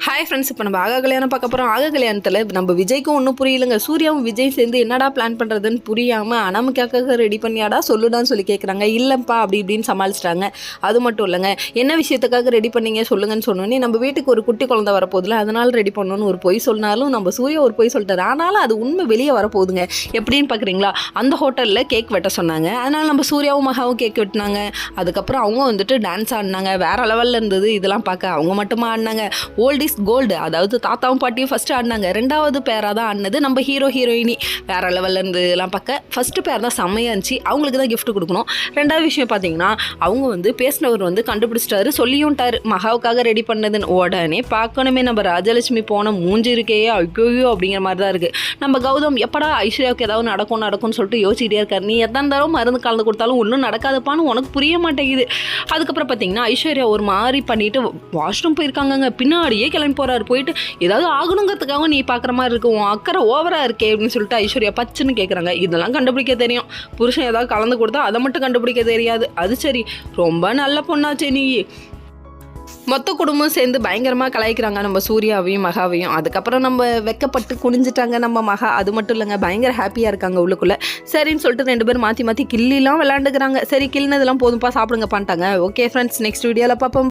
Hi friends, இப்போ நம்ம ஆகா கல்யாணம் பார்க்க போகிறோம். ஆகா கல்யாணத்தில் நம்ம விஜய்க்கும் ஒன்றும் புரியலைங்க. சூர்யாவும் விஜய் சேர்ந்து என்னடா பிளான் பண்ணுறதுன்னு புரியாமல் அனாமிக்காக ரெடி பண்ணியாடா சொல்லுடான்னு சொல்லி கேட்குறாங்க. இல்லைப்பா அப்படி இப்படின்னு சமாளிச்சிட்டாங்க. அது மட்டும் இல்லைங்க, என்ன விஷயத்துக்காக ரெடி பண்ணீங்க சொல்லுங்கன்னு சொன்னோன்னே, நம்ம வீட்டுக்கு ஒரு குட்டி குழந்தை வரப்போதில்ல, அதனால் ரெடி பண்ணணும்னு ஒரு பொய் சொன்னாலும் நம்ம சூர்யா ஒரு பொய் சொல்லிட்டாரு. ஆனாலும் அது உண்மை வெளியே வரப்போகுதுங்க. எப்படின்னு பார்க்குறீங்களா? அந்த ஹோட்டலில் கேக் வெட்ட சொன்னாங்க. அதனால் நம்ம சூர்யாவும் மகாவும் கேக் வெட்டினாங்க. அதுக்கப்புறம் அவங்க வந்துட்டு டான்ஸ் ஆடினாங்க. வேறு லெவலில் இருந்தது. இதெல்லாம் பார்க்க அவங்க மட்டுமா ஆடினாங்க. ஓல்ட் இஸ் கோல்டு, அதாவது தாத்தாவும் பாட்டியும் ஃபஸ்ட்டு ஆடினாங்க. ரெண்டாவது பேராக தான் ஆடினது நம்ம ஹீரோ ஹீரோயினி. வேறு லெவலில் இருந்து இதெல்லாம் பார்க்க ஃபஸ்ட்டு பேர் தான் செம்மையாக இருந்துச்சு. அவங்களுக்கு தான் கிஃப்ட் கொடுக்கணும். ரெண்டாவது விஷயம் பார்த்தீங்கன்னா, அவங்க வந்து பேசினவர் வந்து கண்டுபிடிச்சிட்டாரு, சொல்லியும்ட்டாரு மகாவுக்காக ரெடி பண்ணதுன்னு. உடனே பார்க்கணுமே, நம்ம ராஜலட்சுமி போன மூஞ்சி இருக்கே ஐயோ அப்படிங்கிற மாதிரி தான் இருக்குது. நம்ம கௌதம் எப்படா ஐஸ்வர்யாவுக்கு ஏதாவது நடக்கும்னு சொல்லிட்டு யோசிக்கிட்டே இருக்காரு. நீ எத்தனை தடவை மருந்து கலந்து கொடுத்தாலும் ஒன்றும் நடக்காதுப்பான்னு உனக்கு புரிய மாட்டேங்குது. அதுக்கப்புறம் பார்த்தீங்கன்னா, ஐஸ்வர்யா ஒரு மாதிரி பண்ணிட்டு வாஷ்ரூம் போயிருக்காங்க. பின்னாடியே கிளம்பி போகிறாரு. போயிட்டு ஏதாவது ஆகணுங்கிறதுக்காக நீ பார்க்குற மாதிரி இருக்கு, உன் அக்கறை ஓவராக இருக்கே அப்படின்னு சொல்லிட்டு ஐஸ்வர்யா பச்சுன்னு கேட்குறாங்க. இதெல்லாம் கண்டுபிடிக்க தெரியும். புருஷன் ஏதாவது கலந்து கொடுத்தா அதை மட்டும் கண்டுபிடிக்க தெரியாது. அது சரி, ரொம்ப நல்ல பொண்ணாச்சே நீ. மொத்த குடும்பம் சேர்ந்து பயங்கரமாக கலாய்க்கிறாங்க நம்ம சூர்யாவையும் மகாவையும். அதுக்கப்புறம் நம்ம வெக்கப்பட்டு குனிஞ்சிட்டாங்க நம்ம மகா. அது மட்டும் இல்லைங்க, பயங்கர ஹாப்பியாக இருக்காங்க உள்ளுக்குள்ளே. சரின்னு சொல்லிட்டு ரெண்டு பேரும் மாற்றி மாற்றி கிள்ளிலாம் விளாண்டுக்கிறாங்க. சரி, கிள்ளினதெல்லாம் போதும்ப்பா சாப்பிடுங்க பண்ணிட்டாங்க. ஓகே ஃப்ரெண்ட்ஸ், நெக்ஸ்ட் வீடியோவில் பார்ப்போம்.